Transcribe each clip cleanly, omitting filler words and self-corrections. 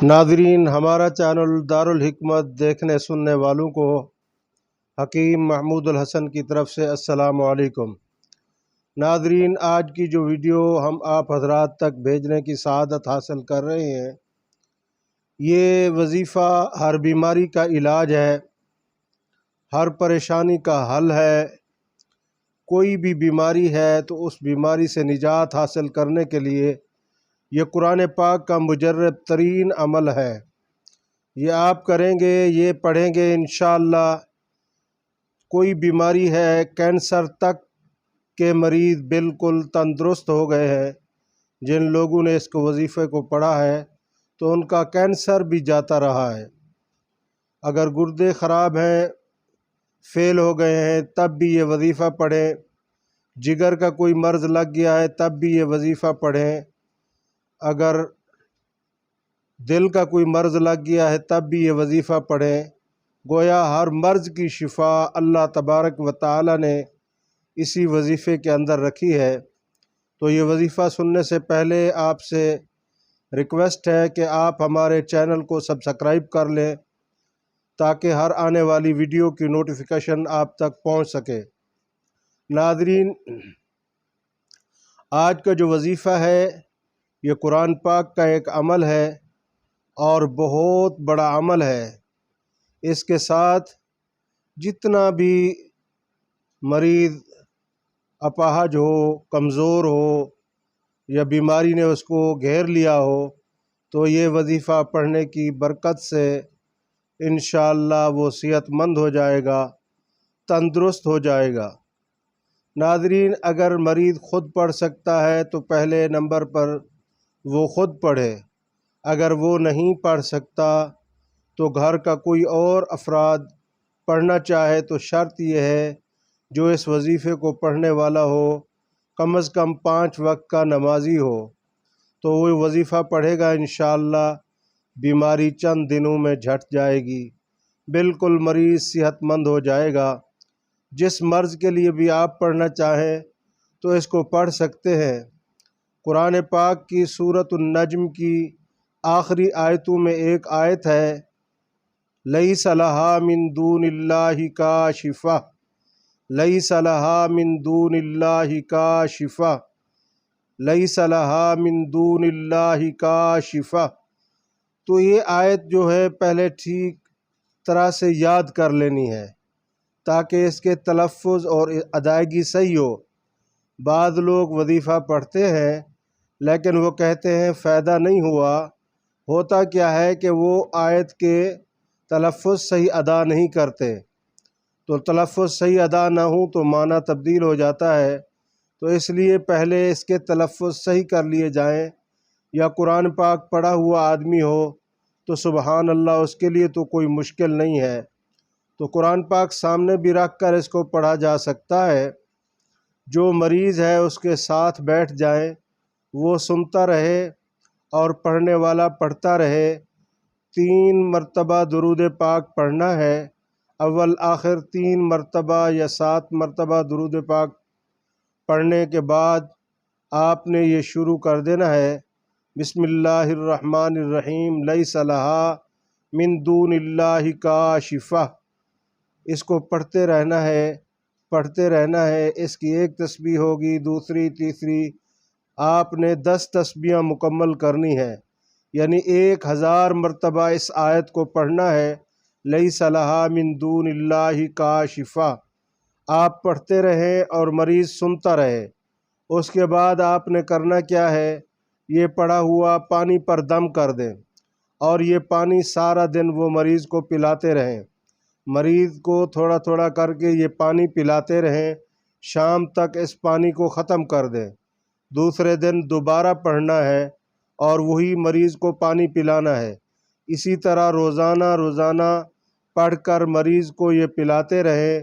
ناظرین، ہمارا چینل دارالحکمت دیکھنے سننے والوں کو حکیم محمود الحسن کی طرف سے السلام علیکم۔ ناظرین، آج کی جو ویڈیو ہم آپ حضرات تک بھیجنے کی سعادت حاصل کر رہے ہیں، یہ وظیفہ ہر بیماری کا علاج ہے، ہر پریشانی کا حل ہے۔ کوئی بھی بیماری ہے تو اس بیماری سے نجات حاصل کرنے کے لیے یہ قرآن پاک کا مجرب ترین عمل ہے۔ یہ آپ کریں گے، یہ پڑھیں گے، انشاءاللہ کوئی بیماری ہے، کینسر تک کے مریض بالکل تندرست ہو گئے ہیں۔ جن لوگوں نے اس وظیفے کو پڑھا ہے تو ان کا کینسر بھی جاتا رہا ہے۔ اگر گردے خراب ہیں، فیل ہو گئے ہیں، تب بھی یہ وظیفہ پڑھیں۔ جگر کا کوئی مرض لگ گیا ہے تب بھی یہ وظیفہ پڑھیں۔ اگر دل کا کوئی مرض لگ گیا ہے تب بھی یہ وظیفہ پڑھیں۔ گویا ہر مرض کی شفا اللہ تبارک و تعالی نے اسی وظیفے کے اندر رکھی ہے۔ تو یہ وظیفہ سننے سے پہلے آپ سے ریکویسٹ ہے کہ آپ ہمارے چینل کو سبسکرائب کر لیں تاکہ ہر آنے والی ویڈیو کی نوٹیفیکیشن آپ تک پہنچ سکے۔ ناظرین، آج کا جو وظیفہ ہے یہ قرآن پاک کا ایک عمل ہے اور بہت بڑا عمل ہے۔ اس کے ساتھ جتنا بھی مریض اپاہج ہو، کمزور ہو یا بیماری نے اس کو گھیر لیا ہو تو یہ وظیفہ پڑھنے کی برکت سے انشاءاللہ وہ صحت مند ہو جائے گا، تندرست ہو جائے گا۔ ناظرین، اگر مریض خود پڑھ سکتا ہے تو پہلے نمبر پر وہ خود پڑھے۔ اگر وہ نہیں پڑھ سکتا تو گھر کا کوئی اور افراد پڑھنا چاہے تو شرط یہ ہے جو اس وظیفے کو پڑھنے والا ہو، کم از کم 5 وقت کا نمازی ہو تو وہ وظیفہ پڑھے گا۔ انشاءاللہ بیماری چند دنوں میں جھٹ جائے گی، بالکل مریض صحت مند ہو جائے گا۔ جس مرض کے لیے بھی آپ پڑھنا چاہیں تو اس کو پڑھ سکتے ہیں۔ قرآن پاک کی سورۃ النجم کی آخری آیتوں میں ایک آیت ہے، لیس لہا من دون اللہ کاشفہ، لیس لہا من دون اللہ کاشفہ، لیس لہا من دون اللہ کاشفہ۔ تو یہ آیت جو ہے پہلے ٹھیک طرح سے یاد کر لینی ہے تاکہ اس کے تلفظ اور ادائیگی صحیح ہو۔ بعض لوگ وظیفہ پڑھتے ہیں لیکن وہ کہتے ہیں فائدہ نہیں ہوا۔ ہوتا کیا ہے کہ وہ آیت کے تلفظ صحیح ادا نہیں کرتے، تو تلفظ صحیح ادا نہ ہوں تو معنی تبدیل ہو جاتا ہے۔ تو اس لیے پہلے اس کے تلفظ صحیح کر لیے جائیں۔ یا قرآن پاک پڑھا ہوا آدمی ہو تو سبحان اللہ، اس کے لیے تو کوئی مشکل نہیں ہے، تو قرآن پاک سامنے بھی رکھ کر اس کو پڑھا جا سکتا ہے۔ جو مریض ہے اس کے ساتھ بیٹھ جائیں، وہ سنتا رہے اور پڑھنے والا پڑھتا رہے۔ 3 مرتبہ درود پاک پڑھنا ہے، اول آخر 3 مرتبہ یا 7 مرتبہ درود پاک پڑھنے کے بعد آپ نے یہ شروع کر دینا ہے، بسم اللہ الرحمن الرحیم، لیس لہا من دون اللہ کاشفہ۔ اس کو پڑھتے رہنا ہے، پڑھتے رہنا ہے۔ اس کی ایک تسبیح ہوگی، دوسری، تیسری، آپ نے 10 تسبیحاں مکمل کرنی ہے، یعنی 1000 مرتبہ اس آیت کو پڑھنا ہے، لیس لہا من دون اللہ کاشفہ۔ آپ پڑھتے رہیں اور مریض سنتا رہے۔ اس کے بعد آپ نے کرنا کیا ہے، یہ پڑھا ہوا پانی پر دم کر دیں اور یہ پانی سارا دن وہ مریض کو پلاتے رہیں۔ مریض کو تھوڑا تھوڑا کر کے یہ پانی پلاتے رہیں، شام تک اس پانی کو ختم کر دیں۔ دوسرے دن دوبارہ پڑھنا ہے اور وہی مریض کو پانی پلانا ہے۔ اسی طرح روزانہ پڑھ کر مریض کو یہ پلاتے رہیں۔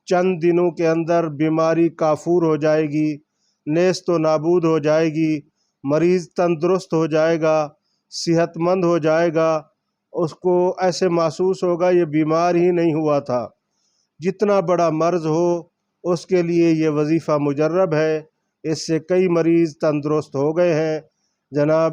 چند دنوں کے اندر بیماری کافور ہو جائے گی، نیست و نابود ہو جائے گی، مریض تندرست ہو جائے گا، صحت مند ہو جائے گا۔ اس کو ایسے محسوس ہوگا یہ بیمار ہی نہیں ہوا تھا۔ جتنا بڑا مرض ہو اس کے لیے یہ وظیفہ مجرب ہے، اس سے کئی مریض تندرست ہو گئے ہیں۔ جناب،